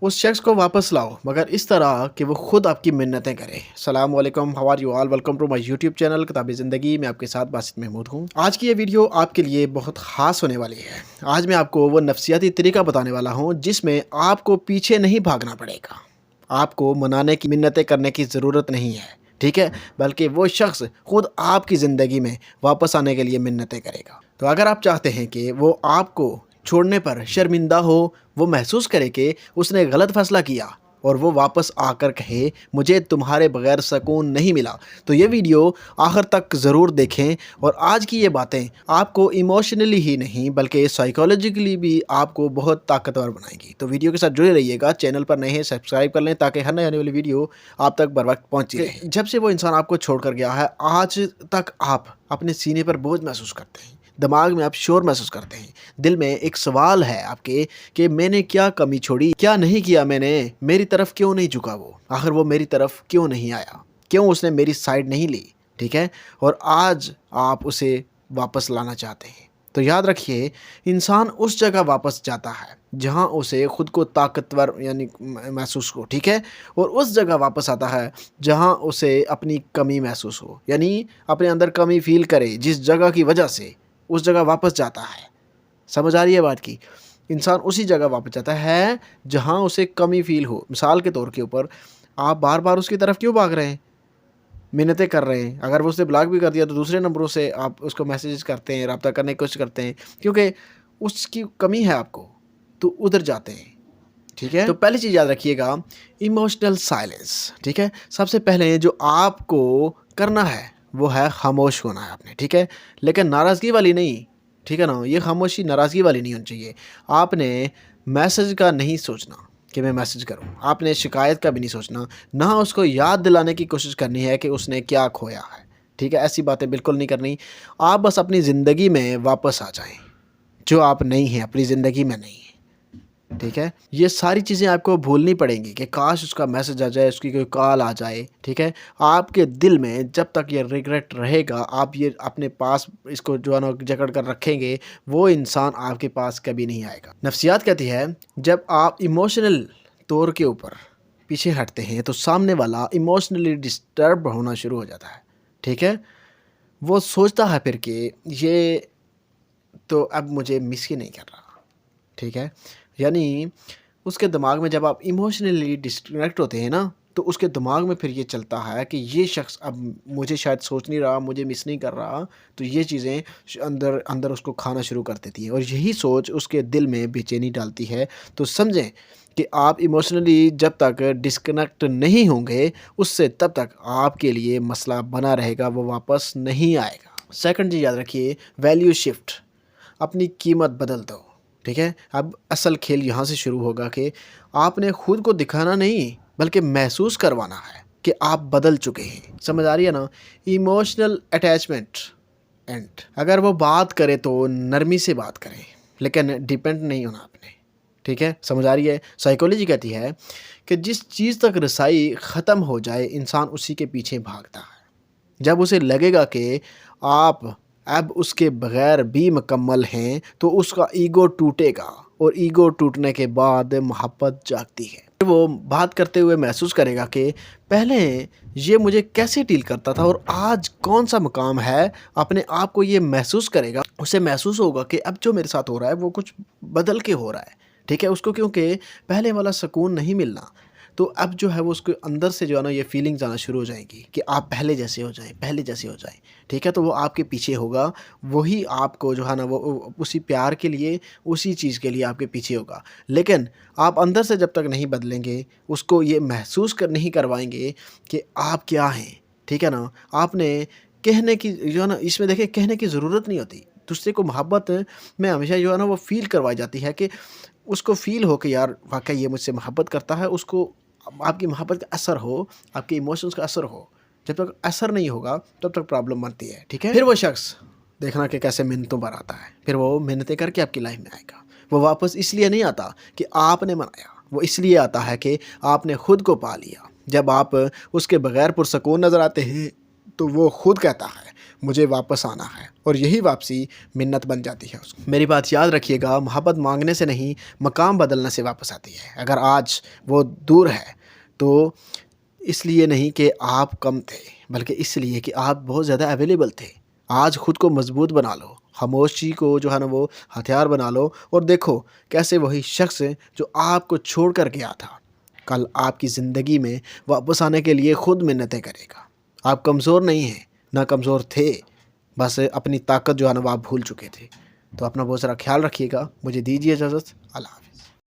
اس شخص کو واپس لاؤ مگر اس طرح کہ وہ خود آپ کی منتیں کرے۔ السلام علیکم، how are you all, welcome to my YouTube channel کتاب زندگی میں آپ کے ساتھ باسط محمود ہوں۔ آج کی یہ ویڈیو آپ کے لیے بہت خاص ہونے والی ہے۔ آج میں آپ کو وہ نفسیاتی طریقہ بتانے والا ہوں جس میں آپ کو پیچھے نہیں بھاگنا پڑے گا، آپ کو منانے کی منتیں کرنے کی ضرورت نہیں ہے، ٹھیک ہے، بلکہ وہ شخص خود آپ کی زندگی میں واپس آنے کے لیے منتیں کرے گا۔ تو اگر آپ چاہتے ہیں کہ وہ آپ کو چھوڑنے پر شرمندہ ہو، وہ محسوس کرے کہ اس نے غلط فیصلہ کیا اور وہ واپس آ کر کہے مجھے تمہارے بغیر سکون نہیں ملا، تو یہ ویڈیو آخر تک ضرور دیکھیں۔ اور آج کی یہ باتیں آپ کو ایموشنلی ہی نہیں بلکہ سائیکالوجیکلی بھی آپ کو بہت طاقتور بنائیں گی۔ تو ویڈیو کے ساتھ جڑے رہیے گا، چینل پر نئے ہیں سبسکرائب کر لیں تاکہ ہر نئے آنے والی ویڈیو آپ تک بر وقت پہنچی رہے۔ جب سے وہ انسان آپ کو چھوڑ کر گیا ہے آج تک آپ اپنے سینے پر بوجھ محسوس کرتے ہیں، دماغ میں آپ شور محسوس کرتے ہیں، دل میں ایک سوال ہے آپ کے کہ میں نے کیا کمی چھوڑی، کیا نہیں کیا میں نے، میری طرف کیوں نہیں جھکا وہ، آخر وہ میری طرف کیوں نہیں آیا، کیوں اس نے میری سائیڈ نہیں لی، ٹھیک ہے، اور آج آپ اسے واپس لانا چاہتے ہیں۔ تو یاد رکھیے، انسان اس جگہ واپس جاتا ہے جہاں اسے خود کو طاقتور محسوس ہو، ٹھیک ہے، اور اس جگہ واپس آتا ہے جہاں اسے اپنی کمی محسوس ہو، یعنی اپنے اندر کمی فیل کرے جس جگہ کی وجہ سے اس جگہ واپس جاتا ہے۔ سمجھ آ رہی ہے بات کی؟ انسان اسی جگہ واپس جاتا ہے جہاں اسے کمی فیل ہو۔ مثال کے طور کے اوپر آپ بار بار اس کی طرف کیوں بھاگ رہے ہیں، منتیں کر رہے ہیں، اگر وہ اس نے بلاک بھی کر دیا تو دوسرے نمبروں سے آپ اس کو میسیجز کرتے ہیں، رابطہ کرنے کی کوشش کرتے ہیں، کیونکہ اس کی کمی ہے آپ کو، تو ادھر جاتے ہیں، ٹھیک ہے۔ تو پہلی چیز یاد رکھیے گا، ایموشنل سائلنس، ٹھیک ہے۔ سب سے پہلے جو آپ کو کرنا ہے وہ ہے خاموش ہونا ہے آپ نے، ٹھیک ہے، لیکن ناراضگی والی نہیں، ٹھیک ہے نا، یہ خاموشی ناراضگی والی نہیں ہونی چاہیے۔ آپ نے میسج کا نہیں سوچنا کہ میں میسج کروں، آپ نے شکایت کا بھی نہیں سوچنا، نہ اس کو یاد دلانے کی کوشش کرنی ہے کہ اس نے کیا کھویا ہے، ٹھیک ہے، ایسی باتیں بالکل نہیں کرنی۔ آپ بس اپنی زندگی میں واپس آ جائیں جو آپ نہیں ہیں، اپنی زندگی میں نہیں ہیں، ٹھیک ہے۔ یہ ساری چیزیں آپ کو بھولنی پڑیں گی کہ کاش اس کا میسج آ جائے، اس کی کوئی کال آ جائے، ٹھیک ہے۔ آپ کے دل میں جب تک یہ ریگریٹ رہے گا، آپ یہ اپنے پاس اس کو جو ہے نا جکڑ کر رکھیں گے، وہ انسان آپ کے پاس کبھی نہیں آئے گا۔ نفسیات کہتی ہے جب آپ ایموشنل طور کے اوپر پیچھے ہٹتے ہیں تو سامنے والا ایموشنلی ڈسٹرب ہونا شروع ہو جاتا ہے، ٹھیک ہے۔ وہ سوچتا ہے پھر کہ یہ تو اب مجھے مس ہی نہیں کر رہا، ٹھیک ہے، یعنی اس کے دماغ میں جب آپ ایموشنلی ڈسکنیکٹ ہوتے ہیں نا تو اس کے دماغ میں پھر یہ چلتا ہے کہ یہ شخص اب مجھے شاید سوچ نہیں رہا، مجھے مس نہیں کر رہا، تو یہ چیزیں اندر اس کو کھانا شروع کر دیتی ہیں، اور یہی سوچ اس کے دل میں بے چینی ڈالتی ہے۔ تو سمجھیں کہ آپ ایموشنلی جب تک ڈسکنیکٹ نہیں ہوں گے اس سے تب تک آپ کے لیے مسئلہ بنا رہے گا، وہ واپس نہیں آئے گا۔ سیکنڈ چیز یاد رکھیے، ویلیو شفٹ، اپنی قیمت بدل دو، ٹھیک ہے۔ اب اصل کھیل یہاں سے شروع ہوگا کہ آپ نے خود کو دکھانا نہیں بلکہ محسوس کروانا ہے کہ آپ بدل چکے ہیں۔ سمجھ آ رہی ہے نا؟ ایموشنل اٹیچمنٹ اینڈ اگر وہ بات کرے تو نرمی سے بات کریں لیکن ڈیپینڈ نہیں ہونا آپ نے، ٹھیک ہے، سمجھ آ رہی ہے؟ سائیکالوجی کہتی ہے کہ جس چیز تک رسائی ختم ہو جائے انسان اسی کے پیچھے بھاگتا ہے۔ جب اسے لگے گا کہ آپ اب اس کے بغیر بھی مکمل ہیں تو اس کا ایگو ٹوٹے گا، اور ایگو ٹوٹنے کے بعد محبت جاگتی ہے۔ وہ بات کرتے ہوئے محسوس کرے گا کہ پہلے یہ مجھے کیسے ڈیل کرتا تھا اور آج کون سا مقام ہے، اپنے آپ کو یہ محسوس کرے گا، اسے محسوس ہوگا کہ اب جو میرے ساتھ ہو رہا ہے وہ کچھ بدل کے ہو رہا ہے، ٹھیک ہے، اس کو کیونکہ پہلے والا سکون نہیں ملنا، تو اب جو ہے وہ اس کے اندر سے جو ہے نا یہ فیلنگز آنا شروع ہو جائیں گی کہ آپ پہلے جیسے ہو جائیں، پہلے جیسے ہو جائیں، ٹھیک ہے۔ تو وہ آپ کے پیچھے ہوگا، وہی آپ کو جو ہے نا وہ اسی پیار کے لیے، اسی چیز کے لیے آپ کے پیچھے ہوگا، لیکن آپ اندر سے جب تک نہیں بدلیں گے، اس کو یہ محسوس نہیں کروائیں گے کہ آپ کیا ہیں، ٹھیک ہے نا۔ آپ نے کہنے کی جو ہے نا، اس میں دیکھیں کہنے کی ضرورت نہیں ہوتی، دوسرے کو محبت میں ہمیشہ جو ہے نا وہ فیل کروائی جاتی ہے کہ اس کو فیل ہو کہ یار واقعی یہ مجھ سے محبت کرتا ہے، اس کو آپ کی محبت کا اثر ہو، آپ کے ایموشنز کا اثر ہو۔ جب تک اثر نہیں ہوگا تب تک پرابلم بنتی ہے، ٹھیک ہے۔ پھر وہ شخص دیکھنا کہ کیسے منتوں پر آتا ہے، پھر وہ منتیں کر کے آپ کی لائف میں آئے گا۔ وہ واپس اس لیے نہیں آتا کہ آپ نے منایا، وہ اس لیے آتا ہے کہ آپ نے خود کو پا لیا۔ جب آپ اس کے بغیر پرسکون نظر آتے ہیں تو وہ خود کہتا ہے مجھے واپس آنا ہے، اور یہی واپسی منت بن جاتی ہے اس کو۔ میری بات یاد رکھیے گا، محبت مانگنے سے نہیں، مقام بدلنے سے واپس آتی ہے۔ اگر آج وہ دور ہے تو اس لیے نہیں کہ آپ کم تھے، بلکہ اس لیے کہ آپ بہت زیادہ اویلیبل تھے۔ آج خود کو مضبوط بنا لو، خاموشی کو جو ہے نا وہ ہتھیار بنا لو، اور دیکھو کیسے وہی شخص جو آپ کو چھوڑ کر گیا تھا کل آپ کی زندگی میں واپس آنے کے لیے خود منتیں کرے گا۔ آپ کمزور نہیں ہیں، نہ کمزور تھے، بس اپنی طاقت جو ہے نا وہ آپ بھول چکے تھے۔ تو اپنا بہت سارا خیال رکھیے گا۔ مجھے دیجیے اجازت، اللہ حافظ۔